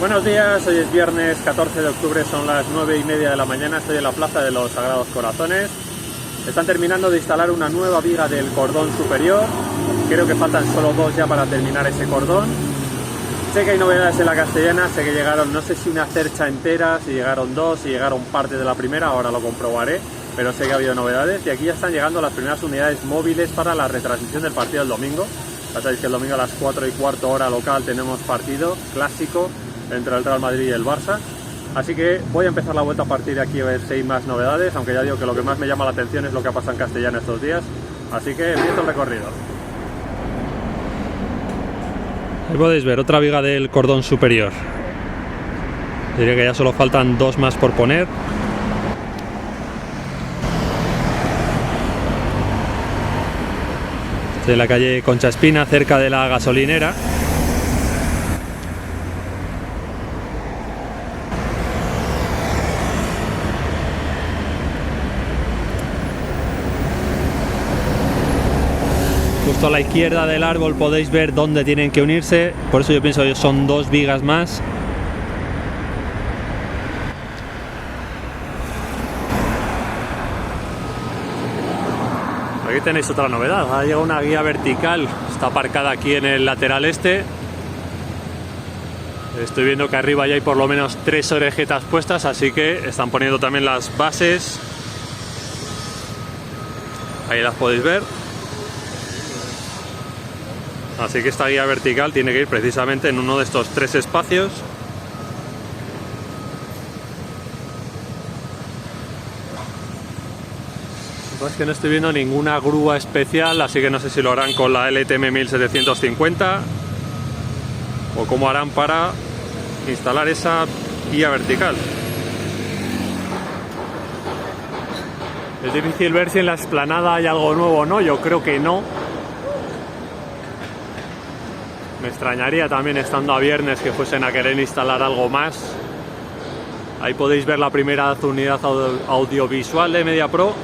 Buenos días, hoy es viernes 14 de octubre, son las 9:30 de la mañana, estoy en la Plaza de los Sagrados Corazones. Están terminando de instalar una nueva viga del cordón superior, creo que faltan solo dos ya para terminar ese cordón. Sé que hay novedades en la Castellana, sé que llegaron, no sé si una cercha entera, si llegaron dos, si llegaron parte de la primera, ahora lo comprobaré, pero sé que ha habido novedades y aquí ya están llegando las primeras unidades móviles para la retransmisión del partido del domingo. Ya sabéis que el domingo a las 4:15 hora local tenemos partido clásico entre el Real Madrid y el Barça, así que voy a empezar la vuelta a partir de aquí a ver si hay más novedades, aunque ya digo que lo que más me llama la atención es lo que ha pasado en Castellana estos días, así que empiezo el recorrido. Ahí podéis ver otra viga del cordón superior. Diría que ya solo faltan dos más por poner. Estoy en la calle Concha Espina, cerca de la gasolinera. Justo a la izquierda del árbol podéis ver dónde tienen que unirse, por eso yo pienso que son dos vigas más. Aquí tenéis otra novedad, ha llegado una guía vertical, está aparcada aquí en el lateral este. Estoy viendo que arriba ya hay por lo menos 3 orejetas puestas, así que están poniendo también las bases. Ahí las podéis ver. Así que esta guía vertical tiene que ir precisamente en uno de estos 3 espacios. Es que no estoy viendo ninguna grúa especial, así que no sé si lo harán con la LTM 1750 o cómo harán para instalar esa guía vertical. Es difícil ver si en la explanada hay algo nuevo o no, yo creo que no. Me extrañaría también, estando a viernes, que fuesen a querer instalar algo más. Ahí podéis ver la primera unidad audiovisual de MediaPro,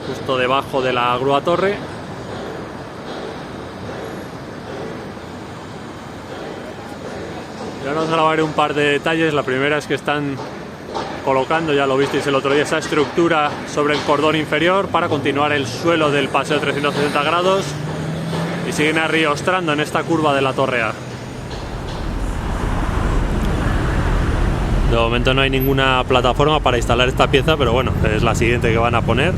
justo debajo de la grúa torre. Ya os grabaré un par de detalles. La primera es que están colocando, ya lo visteis el otro día, esa estructura sobre el cordón inferior para continuar el suelo del paseo 360 grados. Y siguen arriostrando en esta curva de la Torre A. De momento no hay ninguna plataforma para instalar esta pieza, pero bueno, es la siguiente que van a poner.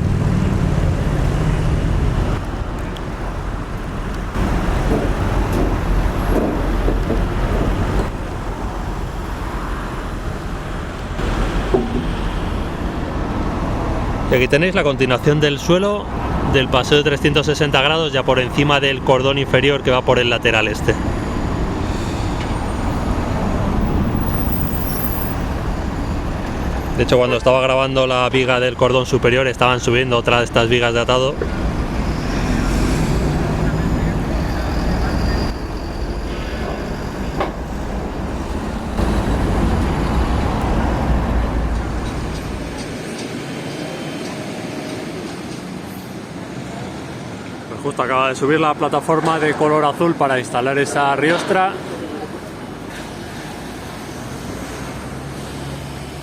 Y aquí tenéis la continuación del suelo del paseo de 360 grados, ya por encima del cordón inferior que va por el lateral este. De hecho, cuando estaba grabando la viga del cordón superior estaban subiendo otra de estas vigas de atado. Justo acaba de subir la plataforma de color azul para instalar esa riostra.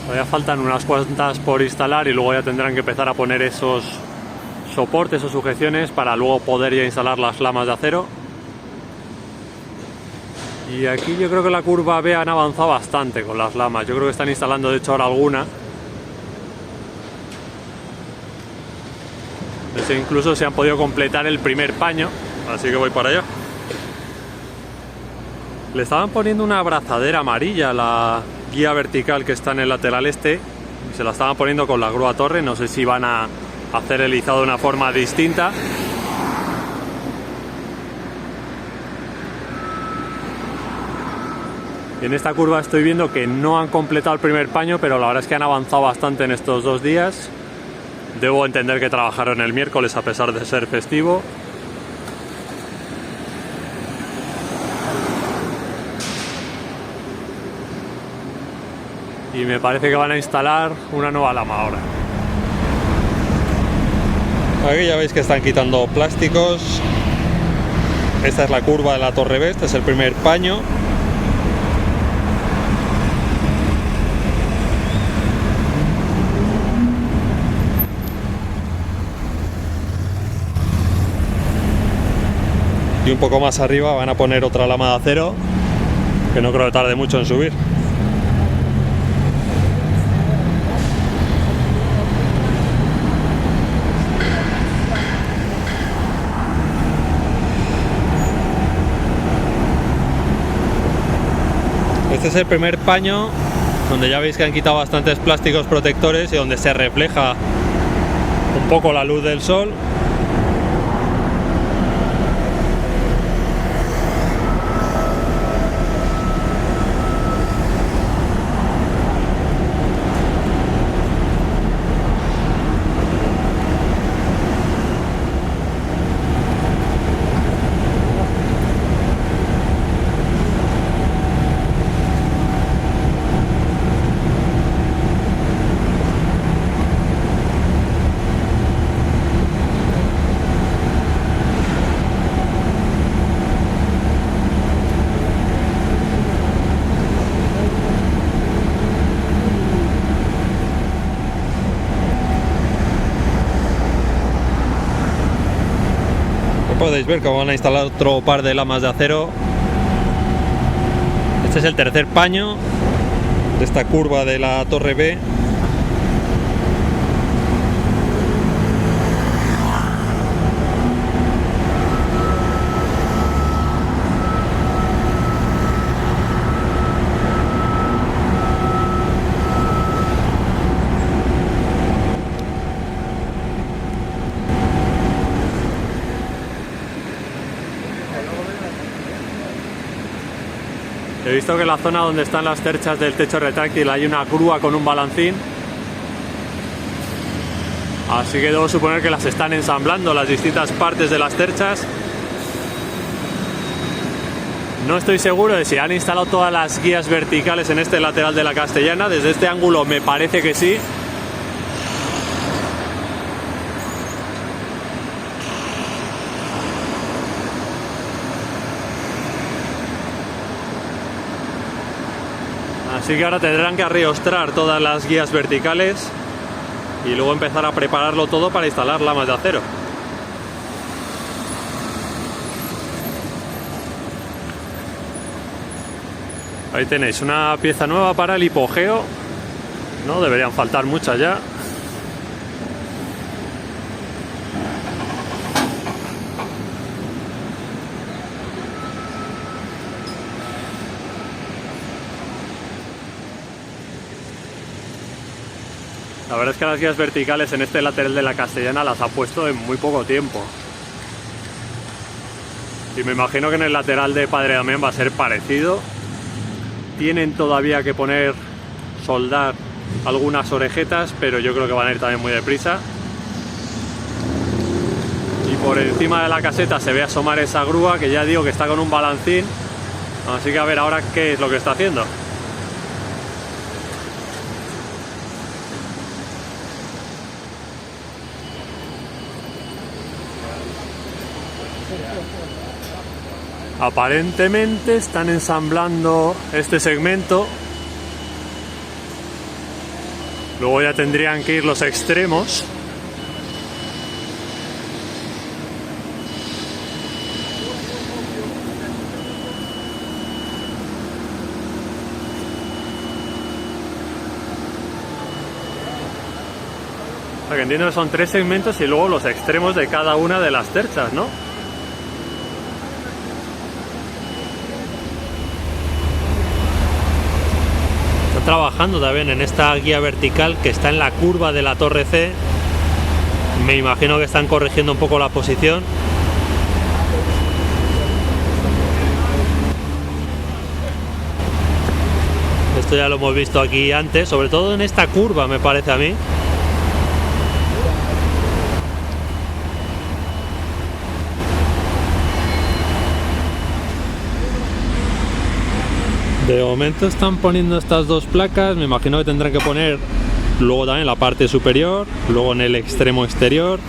Todavía faltan unas cuantas por instalar y luego ya tendrán que empezar a poner esos soportes o sujeciones para luego poder ya instalar las lamas de acero. Y aquí yo creo que la curva B han avanzado bastante con las lamas. Yo creo que están instalando de hecho ahora alguna. Incluso se han podido completar el primer paño, así que voy para allá. Le estaban poniendo una abrazadera amarilla a la guía vertical que está en el lateral este, y se la estaban poniendo con la grúa torre. No sé si van a hacer el izado de una forma distinta. Y en esta curva estoy viendo que no han completado el primer paño, pero la verdad es que han avanzado bastante en estos 2 días. Debo entender que trabajaron el miércoles a pesar de ser festivo. Y me parece que van a instalar una nueva lama ahora. Aquí ya veis que están quitando plásticos. Esta es la curva de la Torre B, este es el primer paño. y un poco más arriba van a poner otra lama de acero que no creo que tarde mucho en subir. Este es el primer paño donde ya veis que han quitado bastantes plásticos protectores y donde se refleja un poco la luz del sol. Podéis ver cómo van a instalar otro par de lamas de acero. Este es el tercer paño de esta curva de la torre B. He visto que en la zona donde están las terchas del techo retráctil hay una grúa con un balancín, así que debo suponer que las están ensamblando las distintas partes de las terchas. No estoy seguro de si han instalado todas las guías verticales en este lateral de la Castellana. Desde este ángulo me parece que sí. Así que ahora tendrán que arreostrar todas las guías verticales y luego empezar a prepararlo todo para instalar lamas de acero. Ahí tenéis una pieza nueva para el hipogeo. No deberían faltar muchas ya. La verdad es que las guías verticales en este lateral de la Castellana las ha puesto en muy poco tiempo. Y me imagino que en el lateral de Padre Damián va a ser parecido. Tienen todavía que soldar algunas orejetas, pero yo creo que van a ir también muy deprisa. Y por encima de la caseta se ve asomar esa grúa, que ya digo que está con un balancín. Así que a ver ahora qué es lo que está haciendo. Aparentemente están ensamblando este segmento. Luego ya tendrían que ir los extremos. O sea, que entiendo que son 3 segmentos y luego los extremos de cada una de las terchas, ¿no? Trabajando también en esta guía vertical que está en la curva de la torre C. Me imagino que están corrigiendo un poco la posición. Esto ya lo hemos visto aquí antes, sobre todo en esta curva, me parece a mí. De momento están poniendo estas dos placas. Me imagino que tendrán que poner luego también la parte superior, luego en el extremo exterior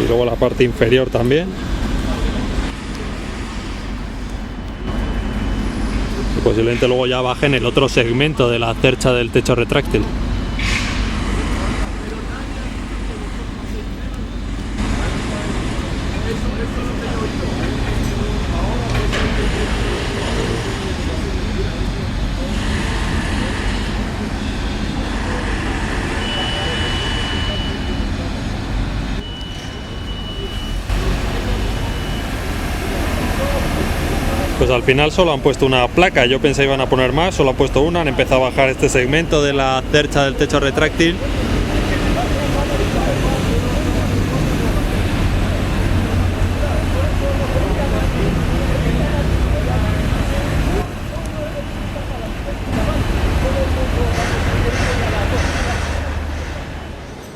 y luego la parte inferior también. Y posiblemente luego ya bajen el otro segmento de la cercha del techo retráctil. Pues al final solo han puesto una placa, yo pensé iban a poner más, solo han puesto una, han empezado a bajar este segmento de la cercha del techo retráctil.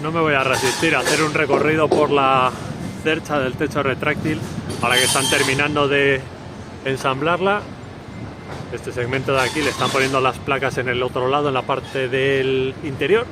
No me voy a resistir a hacer un recorrido por la cercha del techo retráctil, ahora que están terminando de ensamblarla. Este segmento de aquí le están poniendo las placas en el otro lado, en la parte del interior.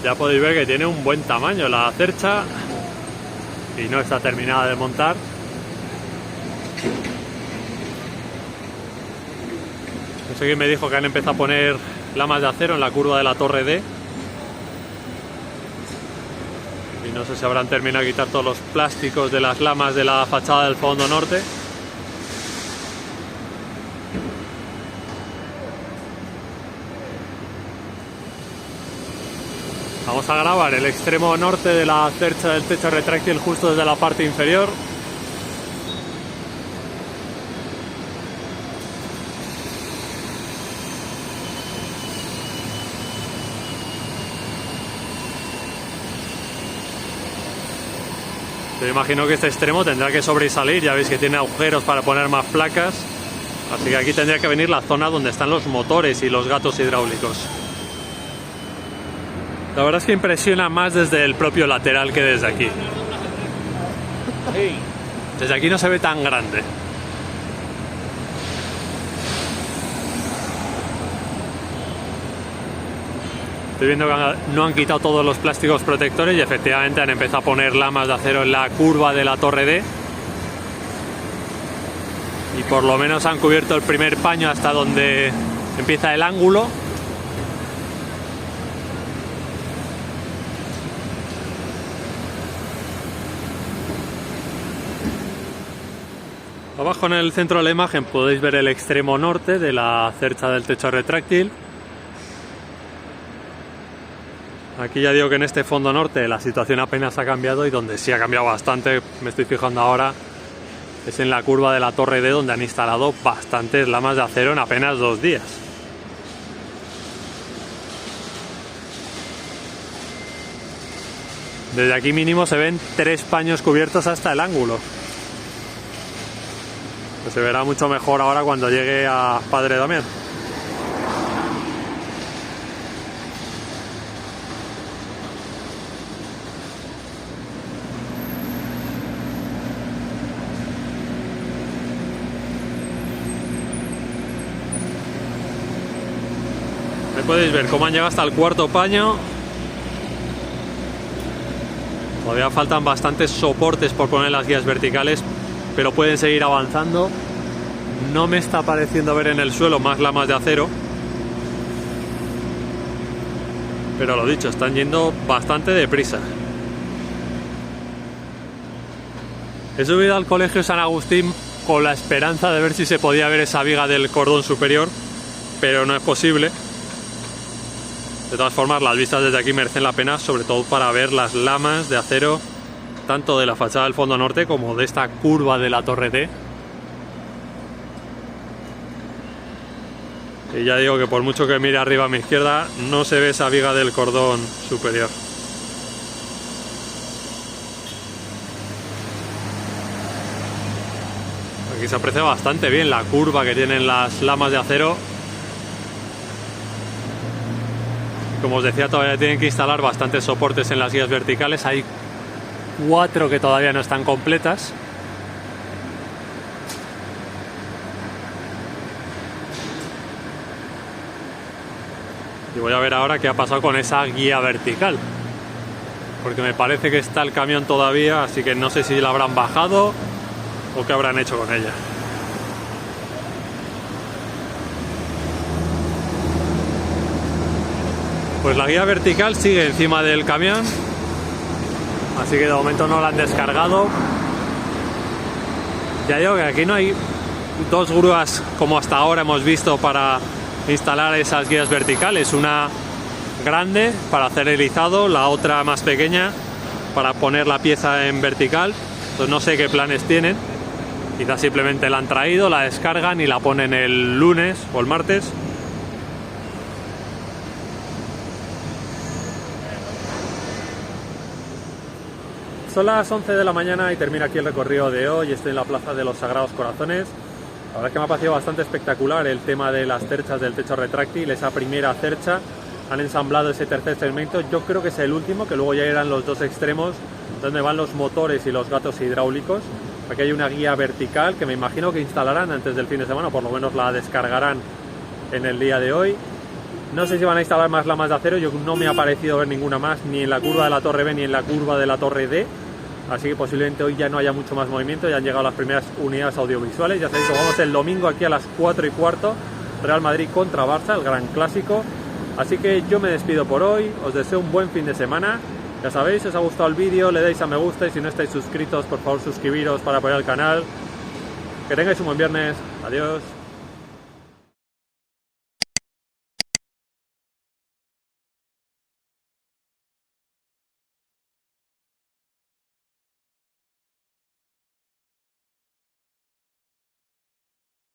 Ya podéis ver que tiene un buen tamaño la cercha y no está terminada de montar. No sé quién me dijo que han empezado a poner lamas de acero en la curva de la torre D. Y no sé si habrán terminado de quitar todos los plásticos de las lamas de la fachada del fondo norte. Vamos a grabar el extremo norte de la cercha del techo retráctil justo desde la parte inferior. Yo imagino que este extremo tendrá que sobresalir, ya veis que tiene agujeros para poner más placas, así que aquí tendría que venir la zona donde están los motores y los gatos hidráulicos. La verdad es que impresiona más desde el propio lateral que desde aquí. Desde aquí no se ve tan grande. Estoy viendo que no han quitado todos los plásticos protectores y efectivamente han empezado a poner lamas de acero en la curva de la torre D. Y por lo menos han cubierto el primer paño hasta donde empieza el ángulo. Abajo en el centro de la imagen podéis ver el extremo norte de la cercha del techo retráctil. Aquí ya digo que en este fondo norte la situación apenas ha cambiado y donde sí ha cambiado bastante, me estoy fijando ahora, es en la curva de la torre D, donde han instalado bastantes lamas de acero en apenas 2 días. Desde aquí mínimo se ven 3 paños cubiertos hasta el ángulo. Pues se verá mucho mejor ahora cuando llegue a Padre Damián. Ahí podéis ver cómo han llegado hasta el cuarto paño. Todavía faltan bastantes soportes por poner las guías verticales, pero pueden seguir avanzando. No me está pareciendo ver en el suelo más lamas de acero, pero lo dicho, están yendo bastante deprisa. He subido al colegio San Agustín con la esperanza de ver si se podía ver esa viga del cordón superior, pero no es posible. De todas formas, las vistas desde aquí merecen la pena, sobre todo para ver las lamas de acero tanto de la fachada del fondo norte como de esta curva de la torre D. Y ya digo que por mucho que mire arriba a mi izquierda, no se ve esa viga del cordón superior. Aquí se aprecia bastante bien la curva que tienen las lamas de acero. Como os decía, todavía tienen que instalar bastantes soportes en las guías verticales. Hay 4 que todavía no están completas. Y voy a ver ahora qué ha pasado con esa guía vertical, porque me parece que está el camión todavía, así que no sé si la habrán bajado o qué habrán hecho con ella. Pues la guía vertical sigue encima del camión, así que de momento no la han descargado. Ya digo que aquí no hay 2 grúas como hasta ahora hemos visto para instalar esas guías verticales, una grande para hacer el izado, la otra más pequeña para poner la pieza en vertical. Entonces no sé qué planes tienen, quizás simplemente la han traído, la descargan y la ponen el lunes o el martes. Son las 11 de la mañana y termina aquí el recorrido de hoy. Estoy en la Plaza de los Sagrados Corazones. La verdad es que me ha parecido bastante espectacular el tema de las cerchas del techo retráctil, esa primera cercha. Han ensamblado ese tercer segmento, yo creo que es el último, que luego ya irán los 2 extremos donde van los motores y los gatos hidráulicos. Aquí hay una guía vertical que me imagino que instalarán antes del fin de semana, o por lo menos la descargarán en el día de hoy. No sé si van a instalar más lamas de acero, yo no me ha parecido ver ninguna más, ni en la curva de la torre B ni en la curva de la torre D. Así que posiblemente hoy ya no haya mucho más movimiento, ya han llegado las primeras unidades audiovisuales. Ya sabéis que vamos el domingo aquí a las 4:15, Real Madrid contra Barça, el gran clásico. Así que yo me despido por hoy, os deseo un buen fin de semana. Ya sabéis, si os ha gustado el vídeo, le dais a me gusta y si no estáis suscritos, por favor suscribiros para apoyar el canal. Que tengáis un buen viernes, adiós.